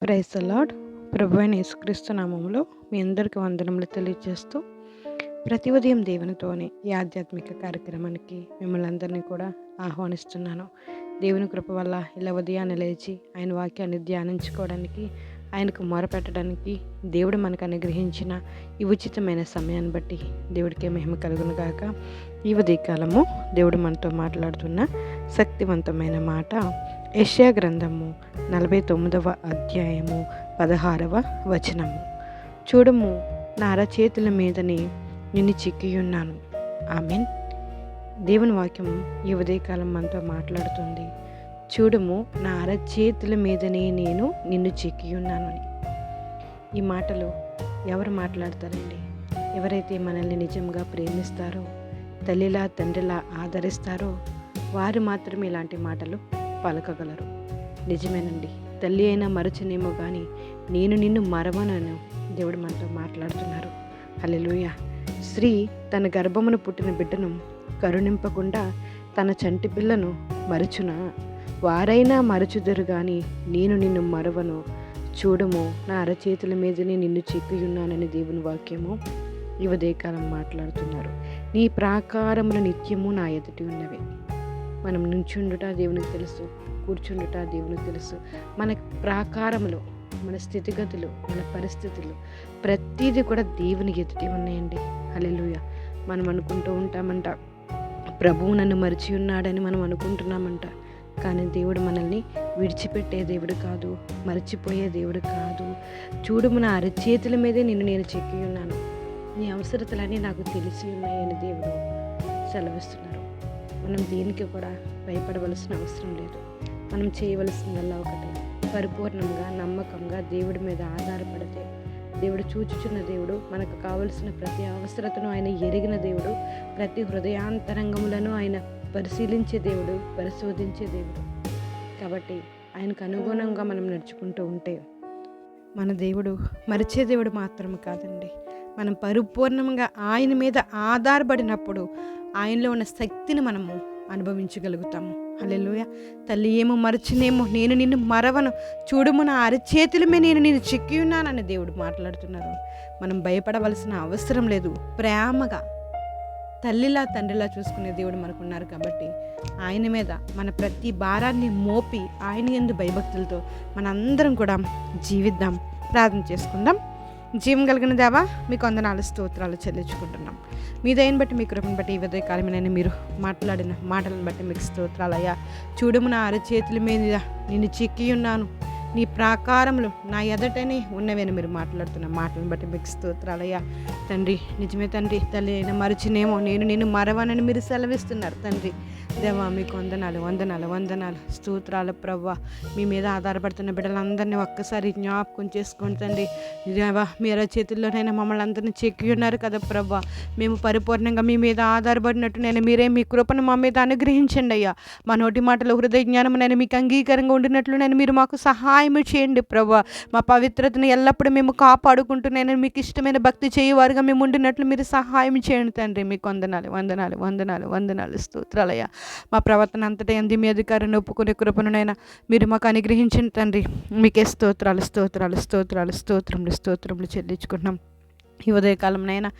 Praise the lord. ప్రభువైన యేసుక్రీస్తు నామములో మీ అందరికీ వందనములు తెలియజేస్తూ ప్రతి ఉదయం దేవునితోనే ఈ ఆధ్యాత్మిక కార్యక్రమానికి మిమ్మల్ని అందరినీ కూడా ఆహ్వానిస్తున్నాను. దేవుని కృప వల్ల ఇలా ఉదయాన్నే లేచి ఆయన వాక్యాన్ని ధ్యానించుకోవడానికి, ఆయనకు మొరపెట్టడానికి దేవుడు మనకు అనుగ్రహించిన ఈ ఉచితమైన సమయాన్ని బట్టి దేవుడికే మహిమ కలుగును గాక. ఈ ఉదయకాలము దేవుడు మనతో మాట్లాడుతున్న శక్తివంతమైన మాట యెషయా గ్రంథము 49వ అధ్యాయము 16వ వచనము. చూడుము, నా అరచేతుల మీదనే నిన్ను చిక్కియున్నాను. ఆమెన్. దేవుని వాక్యం ఈ ఉదయకాలం మనతో మాట్లాడుతుంది. చూడుము, నా అరచేతుల మీదనే నేను నిన్ను చిక్కియున్నాను అని. ఈ మాటలు ఎవరు మాట్లాడతారండి? ఎవరైతే మనల్ని నిజంగా ప్రేమిస్తారో, తల్లిలా తండ్రిలా ఆదరిస్తారో వారు మాత్రమే ఇలాంటి మాటలు పలకగలరు. నిజమేనండి, తల్లి అయినా మరచనేమో కానీ నేను నిన్ను మరవనను దేవుడు మనతో మాట్లాడుతున్నారు. హల్లెలూయా. స్త్రీ తన గర్భమును పుట్టిన బిడ్డను కరుణింపకుండా తన చంటి పిల్లను మరచునా? వారైనా మరచుదురు కానీ నేను నిన్ను మరవను. చూడము, నా అరచేతుల మీదనే నిన్ను చిక్కియున్నానని దేవుని వాక్యము ఈ ఉదయకాలం మాట్లాడుతున్నారు. నీ ప్రాకారములు నిత్యము నా ఎదుటి ఉన్నవి. మనం నుంచుండుట దేవునికి తెలుసు, కూర్చుండుట దేవునికి తెలుసు. మన ప్రాకారములు, మన స్థితిగతులు, మన పరిస్థితులు ప్రతిదీ కూడా దేవుని ఎదుటి ఉన్నాయండి. హల్లెలూయా. మనం అనుకుంటూ ఉంటామంట, ప్రభువు నన్ను మరిచి ఉన్నాడని మనం అనుకుంటున్నామంట. కానీ దేవుడు మనల్ని విడిచిపెట్టే దేవుడు కాదు, మర్చిపోయే దేవుడు కాదు. చూడుము, నా అరచేతుల మీదే నేను చెక్కి ఉన్నాను. నీ అవసరతలన్నీ నాకు తెలిసి ఉన్నాయని దేవుడు సెలవిస్తున్నారు. మనం దేనికి కూడా భయపడవలసిన అవసరం లేదు. మనం చేయవలసిందల్లా ఒకటే, పరిపూర్ణంగా నమ్మకంగా దేవుడి మీద ఆధారపడితే దేవుడు చూచుచున్న దేవుడు, మనకు కావలసిన ప్రతి అవసరతను ఆయన ఎరిగిన దేవుడు, ప్రతి హృదయాంతరంగములను ఆయన పరిశీలించే దేవుడు, పరిశోధించే దేవుడు. కాబట్టి ఆయనకు అనుగుణంగా మనం నడుచుకుంటూ ఉంటే మన దేవుడు మరిచే దేవుడు మాత్రం కాదండి. మనం పరిపూర్ణంగా ఆయన మీద ఆధారపడినప్పుడు ఆయనలో ఉన్న శక్తిని మనము అనుభవించగలుగుతాము. హల్లెలూయా. తల్లి ఏమో మరచినేమో, నేను నిన్ను మరవను. చూడుము, నా అరచేతుల మీద నేను నిన్ను చిక్కి ఉన్నానని దేవుడు మాట్లాడుతున్నారు. మనం భయపడవలసిన అవసరం లేదు. ప్రేమగా తల్లిలా తండ్రిలా చూసుకునే దేవుడు మనకున్నారు. కాబట్టి ఆయన మీద మన ప్రతి భారాన్ని మోపి ఆయన యందు భయభక్తులతో మనందరం కూడా జీవిద్దాం. ప్రార్థన చేసుకుందాం. జీవం కలిగిన దేవా, మీకు వందనాలు స్తోత్రాలు చెల్లించుకుంటున్నాం. మీ దయని బట్టి, మీ కృపను బట్టి, ఈ ఉదయకాలమైన మీరు మాట్లాడిన మాటలను బట్టి మీకు స్తోత్రాలయ్యా. చూడుము, నా అరచేతుల మీద నిన్ను చిక్కి ఉన్నాను. నీ ప్రాకారములు నా ఎదటనే ఉన్నవని మీరు మాట్లాడుతున్న మాటలను బట్టి మీకు స్తోత్రాలయ్యా. తండ్రి, నిజమే తండ్రి, తల్లి అయినా మరచినేమో, నేను నిన్ను మరవనని మీరు సెలవిస్తున్నారు. తండ్రి దేవా, మీకు వందనాలు వందనాలు వందనాలు స్తోత్రాలు ప్రవ్వా. మీ మీద ఆధారపడుతున్న బిడ్డలందరినీ ఒక్కసారి జ్ఞాపకం చేసుకోండి తండ్రి. దేవా, మీ అరచేతుల్లోనైనా మమ్మల్ని అందరినీ చెక్కి ఉన్నారు కదా ప్రవ్వా. మేము పరిపూర్ణంగా మీ మీద ఆధారపడినట్టు నేను మీరే మీ కృపను మా మీద అనుగ్రహించండి అయ్యా. మా నోటి మాటలు, హృదయ జ్ఞానం నేను మీకు అంగీకారంగా ఉండినట్లు నేను మీరు మాకు సహాయం చేయండి ప్రవ్వా. మా పవిత్రతను ఎల్లప్పుడూ మేము కాపాడుకుంటూ నేను మీకు ఇష్టమైన భక్తి చేయవారుగా మేము ఉండినట్లు మీరు సహాయం చేయండి తండ్రి. మీకు వందనాలు వందనాలు వందనాలు వందనాలు స్తోత్రాలయ్యా. మా ప్రవర్తన అంతటా ఎందు మీ అధికారాన్ని ఒప్పుకునే కృపనునైనా మీరు మాకు అనుగ్రహించండి తండ్రి. మీకే స్తోత్రాలు స్తోత్రాలు స్తోత్రాలు స్తోత్రములు స్తోత్రములు చెల్లించుకుంటున్నాం. ఈ ఉదయకాలంనైనా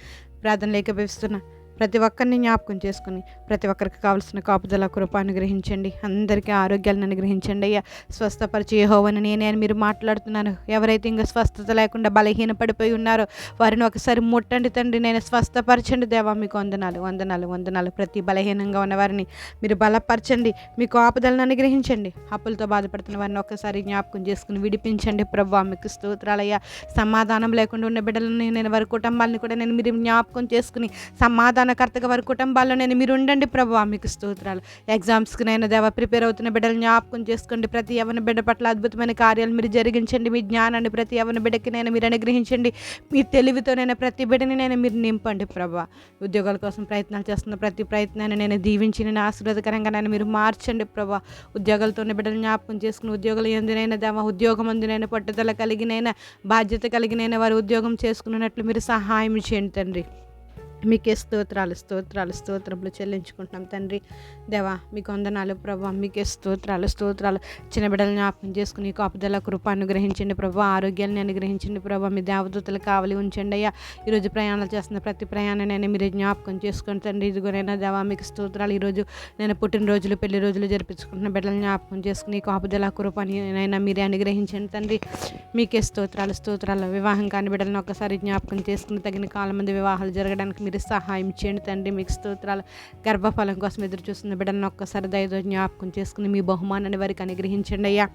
ప్రార్థన లేఖపిస్తున్నా ప్రతి ఒక్కరిని జ్ఞాపకం చేసుకుని ప్రతి ఒక్కరికి కావాల్సిన కాపుదల కృప అనుగ్రహించండి. అందరికీ ఆరోగ్యాలను అనుగ్రహించండి అయ్యా. స్వస్థపరిచే యెహోవాను నేనే అని మీరు మాట్లాడుతున్నాను. ఎవరైతే ఇంకా స్వస్థత లేకుండా బలహీన పడిపోయి ఉన్నారో వారిని ఒకసారి ముట్టండి తండ్రి. నేను స్వస్థపరచండి దేవా. మీకు వందనాలు వందనాలు వందనాలు. ప్రతి బలహీనంగా ఉన్న వారిని మీరు బలపరచండి. మీ కాపుదలను అనుగ్రహించండి. అప్పులతో బాధపడుతున్న వారిని ఒక్కసారి జ్ఞాపకం చేసుకుని విడిపించండి ప్రభా. మీకు స్తోత్రాలయ్యా. సమాధానం లేకుండా ఉన్న బిడ్డలని నేను వారి కుటుంబాలను కూడా నేను మీరు జ్ఞాపకం చేసుకుని సమాధానకర్తగా వారి కుటుంబాల్లో నేను మీరు ఉండండి ప్రభా. మీకు స్తోత్రాలు. ఎగ్జామ్స్కి నైనా దేవా ప్రిపేర్ అవుతున్న బిడ్డలు జ్ఞాపకం చేసుకోండి. ప్రతి యవ్వన బిడ్డ పట్ల అద్భుతమైన కార్యాలు మీరు జరిగించండి. మీ జ్ఞానాన్ని ప్రతి యవ్వన బిడ్డకి నేను మీరు అనుగ్రహించండి. మీ తెలివితోనైనా ప్రతి బిడ్డని నేను మీరు నింపండి ప్రభా. ఉద్యోగాల కోసం ప్రయత్నాలు చేస్తున్న ప్రతి ప్రయత్నాన్ని నేను దీవించి నేను ఆశీర్వాదకరంగా నేను మీరు మార్చండి ప్రభా. ఉద్యోగాలతో ఉన్న బిడ్డలు జ్ఞాపకం చేసుకుని ఉద్యోగాలు ఎందునైనా దేవా ఉద్యోగం అందునైనా పట్టుదల కలిగినైనా బాధ్యత కలిగినైనా వారు ఉద్యోగం చేసుకున్నట్లు మీరు సహాయం చేయండి తండ్రి. మీకే స్తోత్రాలు స్తోత్రాలు స్తోత్రములు చెల్లించుకుంటున్నాం తండ్రి. దేవా మీకు వందనాలు ప్రభా, మీకే స్తోత్రాలు స్తోత్రాలు. చిన్న బిడ్డలు జ్ఞాపకం చేసుకుని కాపుదల కృప అనుగ్రహించండి ప్రభా, ఆరోగ్యాన్ని అనుగ్రహించండి ప్రభా, మీ దేవదూతలు కావలి ఉంచండి అయ్యా. ఈరోజు ప్రయాణాలు చేస్తున్న ప్రతి ప్రయాణాన్ని మీరు జ్ఞాపకం చేసుకుని తండ్రి. ఇదిగోనైనా దేవా మీకు స్తోత్రాలు. ఈరోజు నేను పుట్టినరోజులు పెళ్లి రోజులు జరిపించుకుంటున్న బిడ్డలు జ్ఞాపకం చేసుకుని కాపుదల కృప నైనా మీరే అనుగ్రహించండి తండ్రి. మీకే స్తోత్రాలు స్తోత్రాలు. వివాహం కాని బిడ్డలను ఒక్కసారి జ్ఞాపకం చేసుకుని తగిన కాలం మంది వివాహాలు జరగడానికి మీరు సహాయం చేయండి తండ్రి. మీకు స్తోత్రాలు. గర్భఫలం కోసం ఎదురు చూస్తున్న బిడ్డలను ఒక్కసారి దయతో జ్ఞాపకం చేసుకుని మీ బహుమానాన్ని వారికి అనుగ్రహించండి అయ్యా.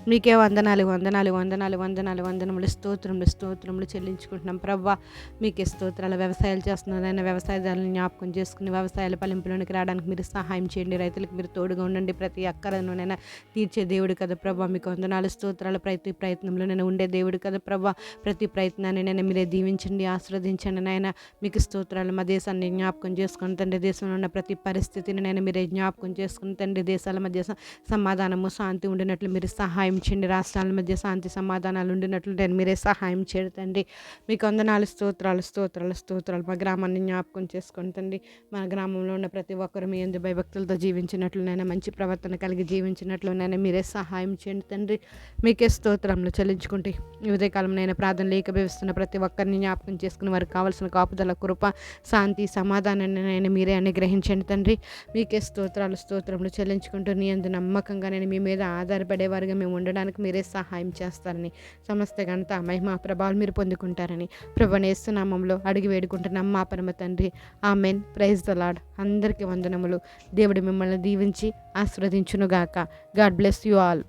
మీకే వందనాలు వందనాలు వందనాలు వందనాలు వందనములు స్తోత్రములు స్తోత్రములు చెల్లించుకుంటున్నాం ప్రభా. మీకే స్తోత్రాలు. వ్యవసాయాలు చేస్తున్నారైనా వ్యవసాయదారులను జ్ఞాపకం చేసుకుని వ్యవసాయాల ఫలింపులోనికి రావడానికి మీరు సహాయం చేయండి. రైతులకు మీరు తోడుగా ఉండండి. ప్రతి అక్కరనైనా తీర్చే దేవుడు కదా ప్రభా. మీకు వందనాలు స్తోత్రాలు. ప్రతి ప్రయత్నంలో నేను ఉండే దేవుడు కదా ప్రభా. ప్రతి ప్రయత్నాన్ని నేను మీరే దీవించండి, ఆశీర్వదించండి నాయన. మీకు స్తోత్రాలు. మా దేశాన్ని జ్ఞాపకం చేసుకుని తండ్రి. దేశంలో ఉన్న ప్రతి పరిస్థితిని నేను మీరే జ్ఞాపకం చేసుకుని తండ్రి. దేశాల మధ్య సమాధానము శాంతి ఉండినట్లు మీరు సహాయం చేయండి. రాష్ట్రాల మధ్య శాంతి సమాధానాలు ఉండినట్లు నేను మీరే సహాయం చేయండి తండ్రి. మీకు వందనాలు స్తోత్రాలు స్తోత్రాలు స్తోత్రాలు. మా గ్రామాన్ని జ్ఞాపకం చేసుకుని తండ్రి. మన గ్రామంలో ఉన్న ప్రతి ఒక్కరు మీ యందు భయభక్తులతో జీవించినట్లునైనా, మంచి ప్రవర్తన కలిగి జీవించినట్లునైనా మీరే సహాయం చేయండి తండ్రి. మీకే స్తోత్రంలో చెల్లించుకుంటే ఈ ఉదయకాలం నేను ప్రార్థనలు ఏకీభవిస్తున్న ప్రతి ఒక్కరిని జ్ఞాపకం చేసుకుని వారికి కావాల్సిన కాపుదల కృప శాంతి సమాధానాన్ని నేను మీరే అనుగ్రహించండి తండ్రి. మీకే స్తోత్రాలు స్తోత్రములు చెల్లించుకుంటూ నీ యందు నమ్మకంగా నేను మీ మీద ఆధారపడేవారిగా మేము ఉండడానికి మీరే సహాయం చేస్తారని, సమస్త ఘనత మహిమ ప్రభావాలు మీరు పొందుకుంటారని ప్రభువైన యేసు నామములో అడిగి వేడుకుంటున్నాం మా పరమ తండ్రి. ఆమెన్. Praise the lord. అందరికీ వందనములు. దేవుడు మిమ్మల్ని దీవించి ఆశీర్వదించునుగాక. God bless you all.